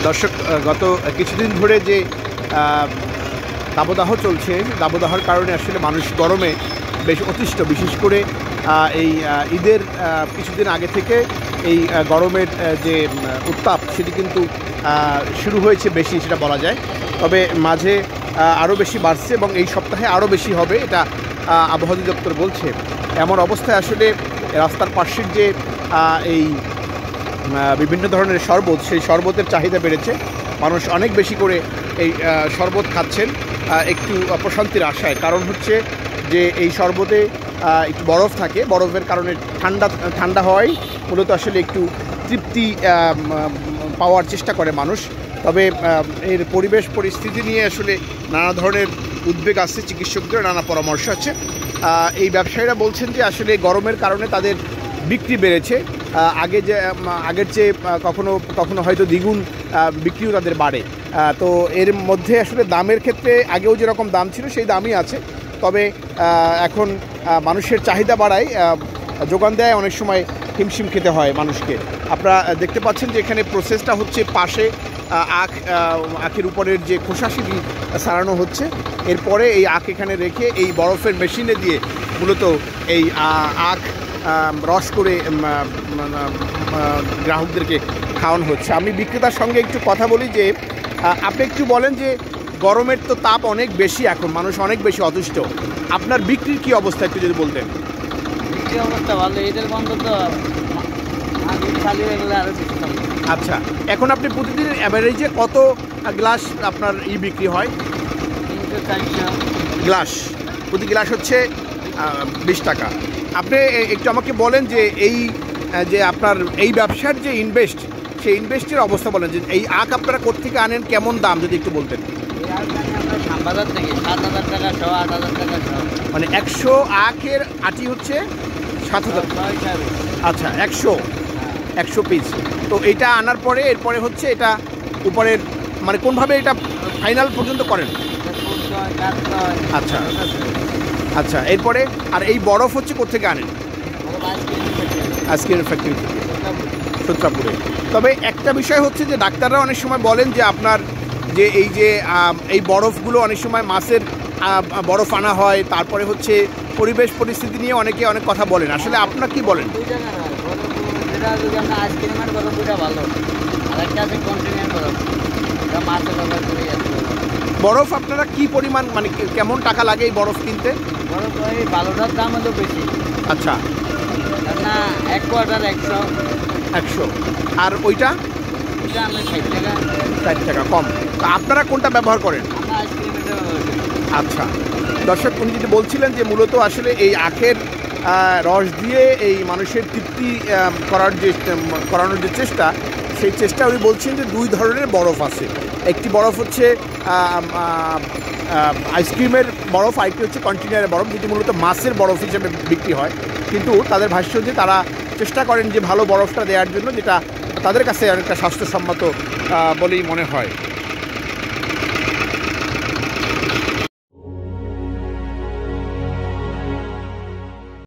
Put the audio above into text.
দর্শক, গত কিছুদিন ধরে যে দাবদাহ চলছে, দাবদাহর কারণে আসলে মানুষ গরমে বেশ অতিষ্ঠ। বিশেষ করে এই ঈদের কিছুদিন আগে থেকে এই গরমের যে উত্তাপ সেটি কিন্তু শুরু হয়েছে বেশি, সেটা বলা যায়। তবে মাঝে আরও বেশি বাড়ছে এবং এই সপ্তাহে আরও বেশি হবে, এটা আবহাওয়া অধিদপ্তর বলছে। এমন অবস্থায় আসলে রাস্তার পাশের যে এই বিভিন্ন ধরনের শরবত, সেই শরবতের চাহিদা বেড়েছে। মানুষ অনেক বেশি করে এই শরবত খাচ্ছেন একটু প্রশান্তির আশায়। কারণ হচ্ছে যে এই শরবতে একটু বরফ থাকে, বরফের কারণে ঠান্ডা হওয়াই মূলত আসলে একটু তৃপ্তি পাওয়ার চেষ্টা করে মানুষ। তবে এর পরিবেশ পরিস্থিতি নিয়ে আসলে নানা ধরনের উদ্বেগ আছে, চিকিৎসকদের নানা পরামর্শ আছে। এই ব্যবসায়ীরা বলছেন যে আসলে গরমের কারণে তাদের বিক্রি বেড়েছে, আগের চেয়ে কখনো হয়তো দ্বিগুণ বিক্রিও তাদের বাড়ে। তো এর মধ্যে আসলে দামের ক্ষেত্রে আগেও যেরকম দাম ছিল সেই দামই আছে। তবে এখন মানুষের চাহিদা বাড়ায়, যোগান দেয় অনেক সময় হিমশিম খেতে হয় মানুষকে। আপনারা দেখতে পাচ্ছেন যে এখানে প্রসেসটা হচ্ছে, পাশে আখের উপরের যে খোসা সেটি সারানো হচ্ছে। এরপরে এই আখ এখানে রেখে এই বরফের মেশিনে দিয়ে মূলত এই আখ রস করে গ্রাহকদেরকে খাওয়ানো হচ্ছে। আমি বিক্রেতার সঙ্গে একটু কথা বলি যে আপনি একটু বলেন যে গরমের তো তাপ অনেক বেশি, এখন মানুষ অনেক বেশি অতুষ্ট, আপনার বিক্রির কী অবস্থা একটু যদি বলতেন। বিক্রির অবস্থা ভালো, এদের বন্ধ তো চালু হয়ে গেলে আরও বেশি। আচ্ছা, এখন আপনি প্রতিদিন অ্যাভারেজে কত গ্লাস আপনার বিক্রি হয়? 300-400 গ্লাস, প্রতি গ্লাস হচ্ছে 20 টাকা। আপনি একটু আমাকে বলেন যে এই যে আপনার এই ব্যবসার যে ইনভেস্ট, সেই ইনভেস্টের অবস্থা বলেন, যে এই আখ আপনারা কোত্থেকে আনেন, কেমন দাম যদি একটু বলতেন। আমরা শ্যামবাজার থেকে 7,000 টাকা সহ, 8,000 টাকা সহ। মানে 100 আখের আটি হচ্ছে 7,000। আচ্ছা, 100 পিস। তো এইটা আনার পরে এরপরে হচ্ছে এটা উপরের মানে কোনভাবে এটা ফাইনাল পর্যন্ত করেন? আচ্ছা আচ্ছা, এরপরে আর এই বরফ হচ্ছে কোত্থেকে আনেন? আইসক্রিম ফ্যাক্টরি থেকে, সূত্রাপুরে। তবে একটা বিষয় হচ্ছে যে ডাক্তাররা অনেক সময় বলেন যে আপনার যে এই বরফগুলো অনেক সময় মাছের বরফ আনা হয়, তারপরে হচ্ছে পরিবেশ পরিস্থিতি নিয়ে অনেকে অনেক কথা বলেন। আসলে আপনার কি বলেন? বরফ আপনারা কি পরিমাণ, মানে কেমন টাকা লাগে এই বরফ কিনতে? বরফ ওই ভালোটার দাম হলো বেশি। আচ্ছা, না 1 কোয়ার্টার 100। আর ওইটা আমরা 60 টাকা। 60 টাকা কম। তা আপনারা কোনটা ব্যবহার করেন? আমরা আইসক্রিমটা ব্যবহার করি। আচ্ছা দর্শক, উনি যদি বলছিলেন যে মূলত আসলে এই আখের রস দিয়ে এই মানুষের তৃপ্তি করানোর যে চেষ্টা, সেই চেষ্টা উনি বলছেন যে 2 ধরনের বরফ আছে। একটি বরফ হচ্ছে আইসক্রিমের বরফ, আরেকটি হচ্ছে কন্টেনারের বরফ, যেটি মূলত মাছের বরফ হিসেবে বিক্রি হয়। কিন্তু তাদের ভাষ্য যে তারা চেষ্টা করেন যে ভালো বরফটা দেওয়ার জন্য, যেটা তাদের কাছে অনেকটা স্বাস্থ্যসম্মত বলেই মনে হয়।